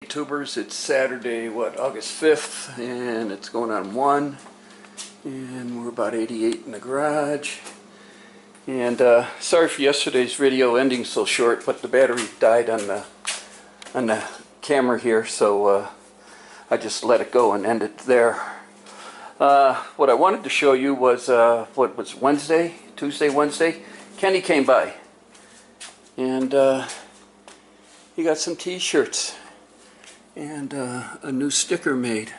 Tubers, it's Saturday, August 5th, and it's going on 1, and we're about 88 in the garage. And sorry for yesterday's video ending so short, but the battery died on the camera here, so I just let it go and end it there. What I wanted to show you was, what was Tuesday, Wednesday, Kenny came by, and he got some t-shirts and a new sticker made,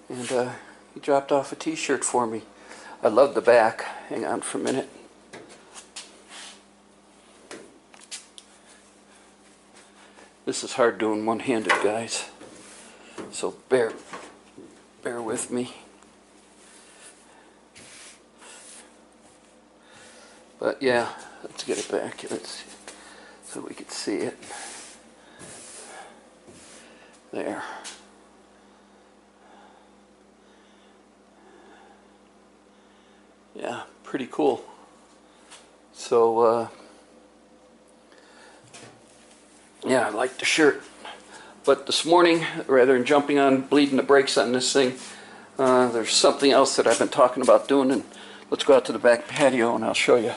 and he dropped off a t-shirt for me. I love the back. Hang on for a minute. This is hard doing one-handed, guys, so bear with me. But yeah, let's get it back. Let's see, so we can see it. There. Yeah, pretty cool. So yeah, I like the shirt. But this morning, rather than jumping on, bleeding the brakes on this thing, there's something else that I've been talking about doing, and let's go out to the back patio and I'll show you.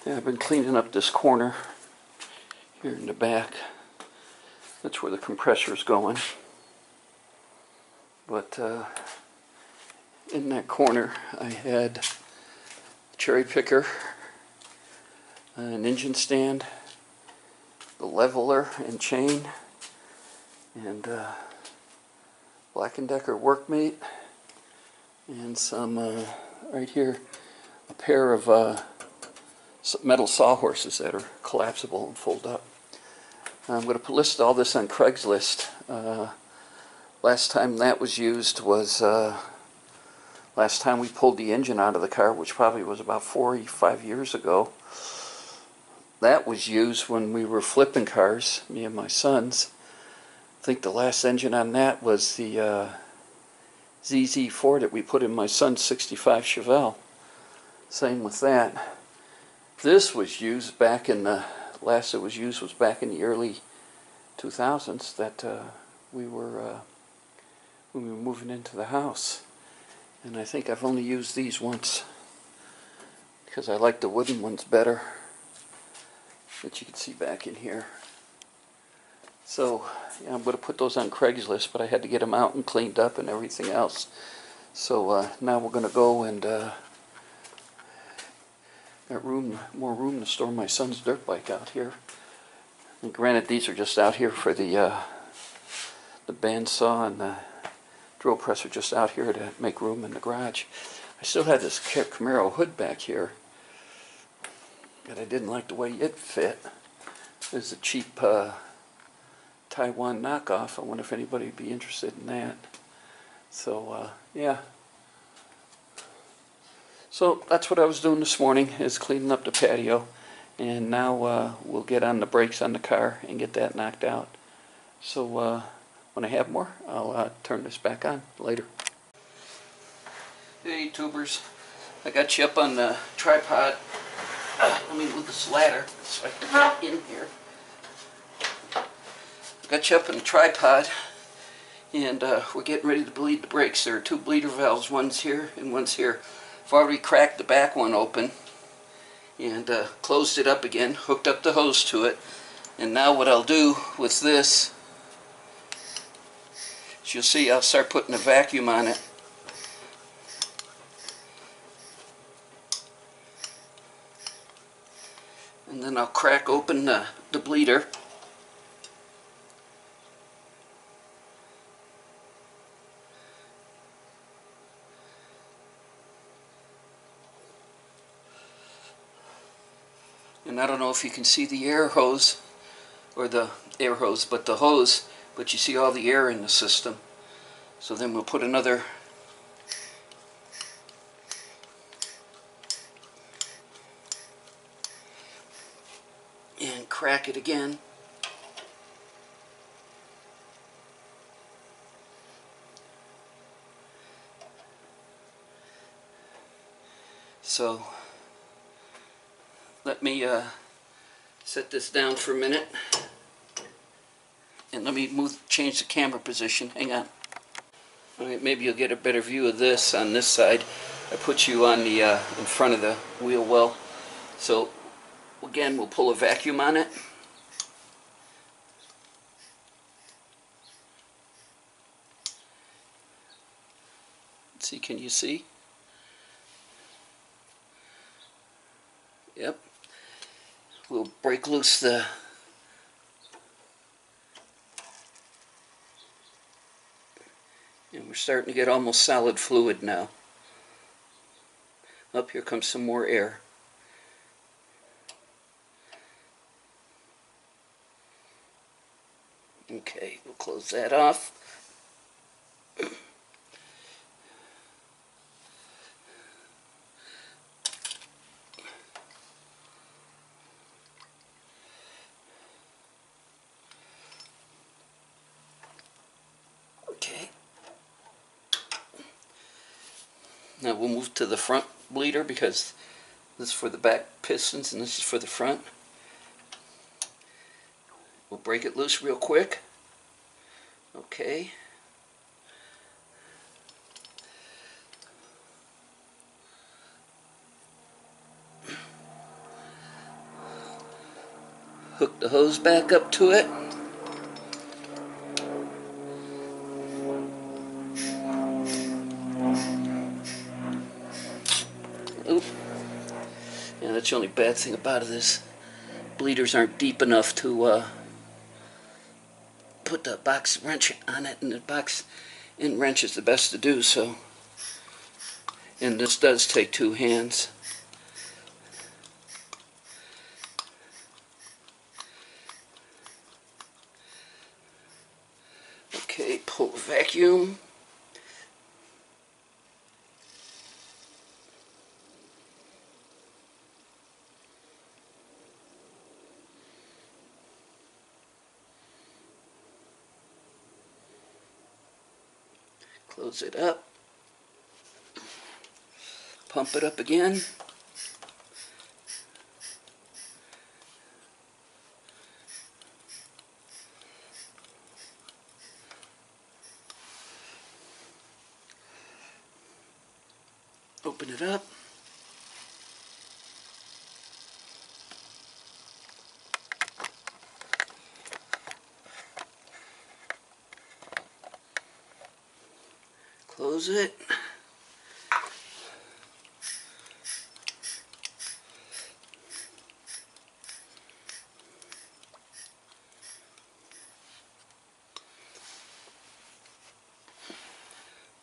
Yeah, I've been cleaning up this corner here in the back. That's where the compressor's going. But in that corner I had a cherry picker, an engine stand, the leveler and chain, and Black & Decker Workmate, and some, right here, a pair of metal sawhorses that are collapsible and fold up. I'm going to list all this on Craigslist. Last time that was used was last time we pulled the engine out of the car, which probably was about 45 years ago. That was used when we were flipping cars, me and my sons. I think the last engine on that was the ZZ4 that we put in my son's 65 Chevelle. Same with that. This was used back in the, last it was used was back in the early 2000s, that when we were moving into the house. And I think I've only used these once, because I like the wooden ones better, that you can see back in here. So yeah, I'm going to put those on Craigslist, but I had to get them out and cleaned up and everything else. So now we're going to go and got more room to store my son's dirt bike out here. And granted, these are just out here for the bandsaw, and the drill press are just out here to make room in the garage. I still had this Camaro hood back here, but I didn't like the way it fit. It's a cheap Taiwan knockoff. I wonder if anybody would be interested in that. So yeah. So that's what I was doing this morning, is cleaning up the patio, and now we'll get on the brakes on the car and get that knocked out. So when I have more, I'll turn this back on later. Hey tubers, I got you up on the tripod. Let me move this ladder so I can get in here. Got you up on the tripod, and we're getting ready to bleed the brakes. There are two bleeder valves, one's here and one's here. I've already cracked the back one open and closed it up again, hooked up the hose to it, and now what I'll do with this, as you'll see, I'll start putting a vacuum on it. And then I'll crack open the bleeder. And I don't know if you can see the air hose, or the air hose, but the hose, but you see all the air in the system. So then we'll put another and crack it again. So let me set this down for a minute, and let me change the camera position. Hang on. All right, maybe you'll get a better view of this on this side. I put you on the in front of the wheel well. So again, we'll pull a vacuum on it. Let's see, can you see? Yep. We'll break loose the and we're starting to get almost solid fluid now. Up here comes some more air. Okay, we'll close that off. Okay. Now we'll move to the front bleeder because this is for the back pistons and this is for the front. We'll break it loose real quick. Okay. Hook the hose back up to it. Oop. Yeah, that's the only bad thing about it is bleeders aren't deep enough to put the box wrench on it, and the box in wrench is the best to do, so. And this does take two hands. Okay, pull the vacuum. Close it up. Pump it up again. Open it up. Close it.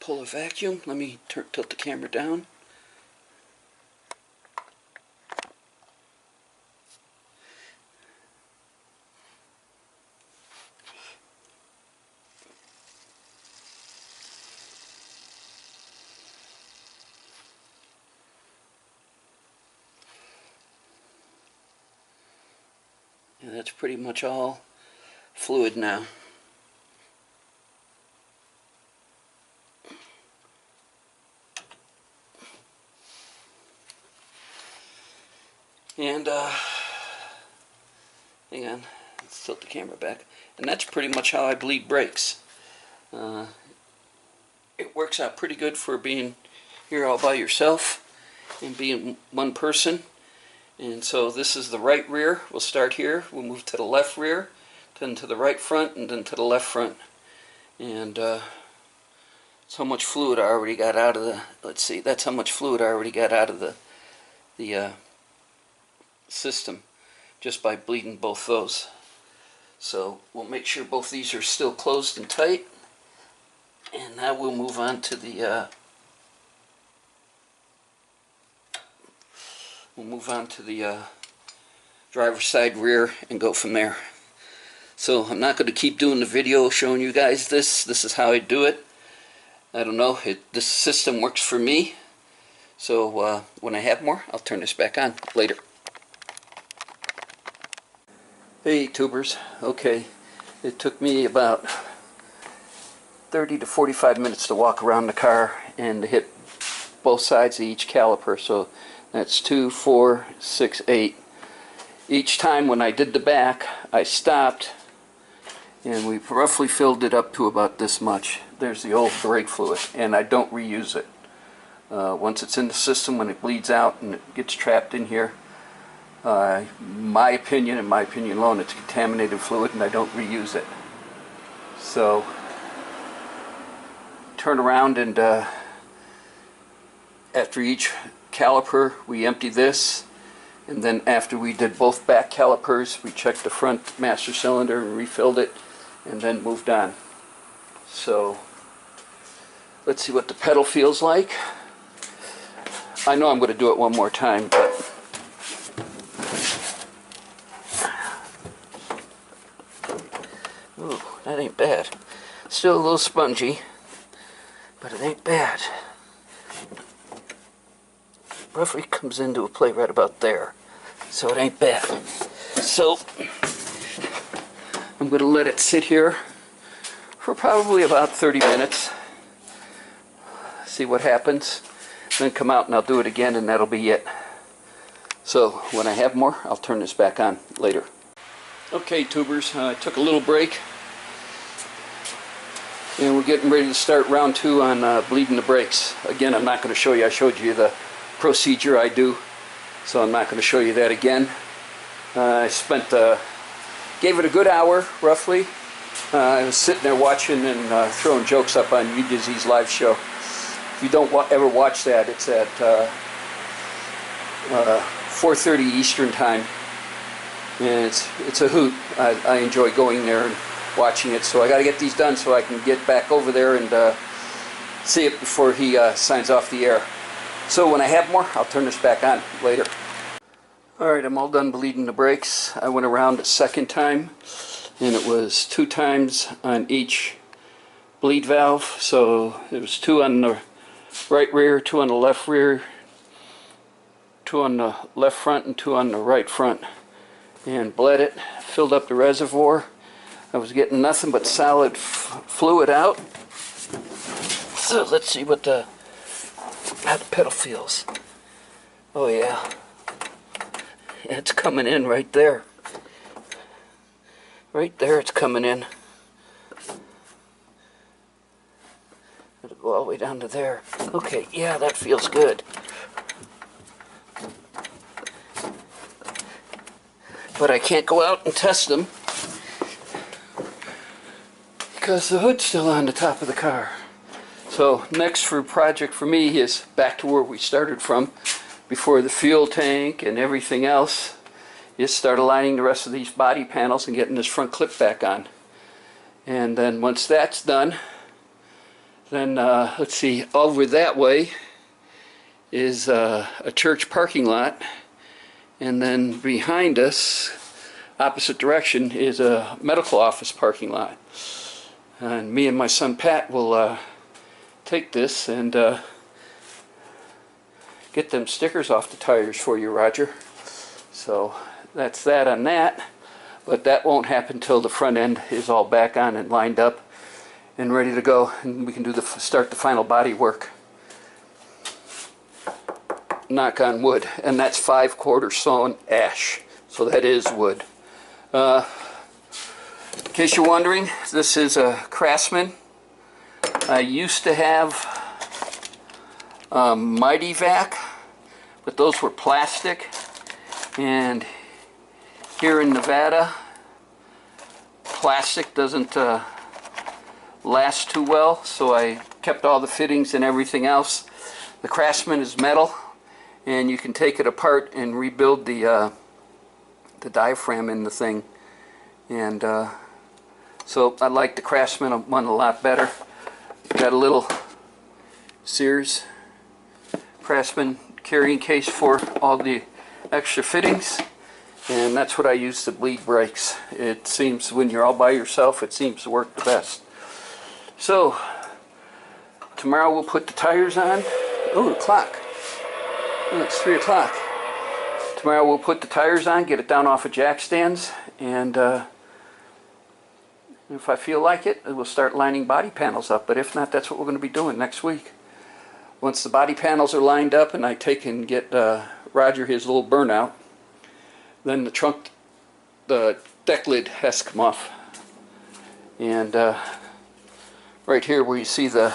Pull a vacuum. Let me tilt the camera down. And that's pretty much all fluid now. And hang on, let's tilt the camera back. And that's pretty much how I bleed brakes. It works out pretty good for being here all by yourself and being one person. And so this is the right rear. We'll start here. We'll move to the left rear, then to the right front, and then to the left front. And that's how much fluid I already got out of the. Let's see. That's how much fluid I already got out of the system just by bleeding both those. So we'll make sure both these are still closed and tight. And now we'll move on to the driver's side rear and go from there. So I'm not going to keep doing the video showing you guys this. This is how I do it. I don't know. This system works for me. So when I have more, I'll turn this back on later. Hey tubers, okay, it took me about 30 to 45 minutes to walk around the car and to hit both sides of each caliper, so that's 2, 4, 6, 8. Each time when I did the back, I stopped and we roughly filled it up to about this much. There's the old brake fluid, and I don't reuse it. Once it's in the system, when it bleeds out and it gets trapped in here, my opinion and my opinion alone, it's contaminated fluid and I don't reuse it. So turn around and after each caliper we empty this, and then after we did both back calipers we checked the front master cylinder and refilled it and then moved on. So let's see what the pedal feels like. I know I'm going to do it one more time, but ooh, that ain't bad. Still a little spongy, but it ain't bad. Roughly comes into a play right about there, so it ain't bad. So I'm going to let it sit here for probably about 30 minutes. See what happens. Then come out and I'll do it again, and that'll be it. So when I have more, I'll turn this back on later. Okay, tubers, I took a little break, and we're getting ready to start round 2 on bleeding the brakes. Again, I'm not going to show you. I showed you the procedure I do, so I'm not going to show you that again. I gave it a good hour roughly. I was sitting there watching and throwing jokes up on UDizzy's live show. If you don't ever watch that, it's at 4:30 Eastern time, and it's a hoot. I enjoy going there and watching it. So I got to get these done so I can get back over there and see it before he signs off the air. So when I have more, I'll turn this back on later. Alright, I'm all done bleeding the brakes. I went around a second time, and it was 2 times on each bleed valve. So it was 2 on the right rear, 2 on the left rear, 2 on the left front, and 2 on the right front. And bled it, filled up the reservoir. I was getting nothing but solid fluid out. So let's see how the pedal feels. Oh yeah. It's coming in right there. Right there it's coming in. It'll go all the way down to there. Okay, yeah, that feels good. But I can't go out and test them because the hood's still on the top of the car. So next project for me is back to where we started from before the fuel tank and everything else. Is start aligning the rest of these body panels and getting this front clip back on. And then once that's done, then let's see, over that way is a church parking lot, and then behind us, opposite direction, is a medical office parking lot. And me and my son Pat will take this and get them stickers off the tires for you, Roger. So that's that on that, but that won't happen till the front end is all back on and lined up and ready to go, and we can do start the final body work. Knock on wood, and that's 5/4 sawn ash, so that is wood. In case you're wondering, this is a Craftsman. I used to have Mighty Vac, but those were plastic, and here in Nevada, plastic doesn't last too well, so I kept all the fittings and everything else. The Craftsman is metal, and you can take it apart and rebuild the diaphragm in the thing. And so I like the Craftsman one a lot better. Got a little Sears Craftsman carrying case for all the extra fittings, and that's what I use to bleed brakes. It seems when you're all by yourself, it seems to work the best. So tomorrow we'll put the tires on. Oh, the clock. Oh, it's 3 o'clock. Tomorrow we'll put the tires on, get it down off of jack stands, and if I feel like it, we'll start lining body panels up. But if not, that's what we're going to be doing next week. Once the body panels are lined up and I take and get Roger his little burnout, then the deck lid has to come off. And right here where you see the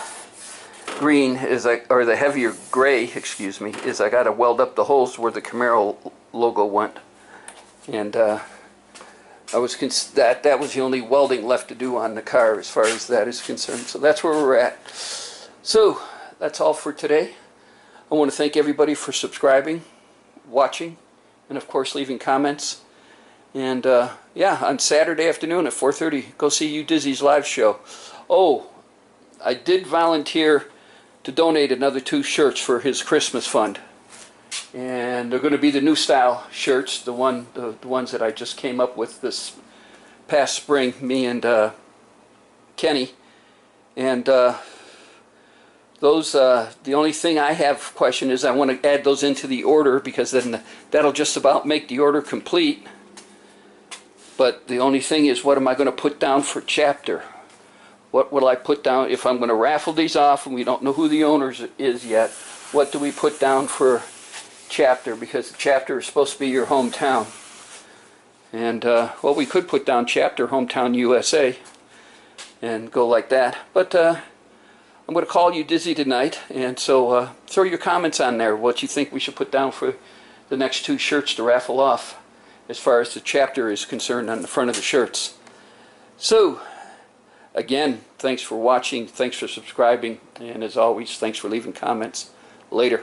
green is or the heavier gray, excuse me, is I got to weld up the holes where the Camaro logo went. And that was the only welding left to do on the car as far as that is concerned. So that's where we're at. So that's all for today. I want to thank everybody for subscribing, watching, and of course leaving comments. And yeah, on Saturday afternoon at 4:30, go see U Dizzy's live show. Oh, I did volunteer to donate another 2 shirts for his Christmas fund. And they're going to be the new style shirts, the ones that I just came up with this past spring, me and Kenny. And those, the only thing I have question is I want to add those into the order, because then that'll just about make the order complete. But the only thing is, what am I going to put down for chapter? What will I put down if I'm going to raffle these off and we don't know who the owner is yet? What do we put down for chapter? Because the chapter is supposed to be your hometown. And well, we could put down chapter hometown USA and go like that. But I'm going to call you Dizzy tonight, and so throw your comments on there, what you think we should put down for the next 2 shirts to raffle off as far as the chapter is concerned on the front of the shirts. So again, thanks for watching, thanks for subscribing, and as always, thanks for leaving comments. Later.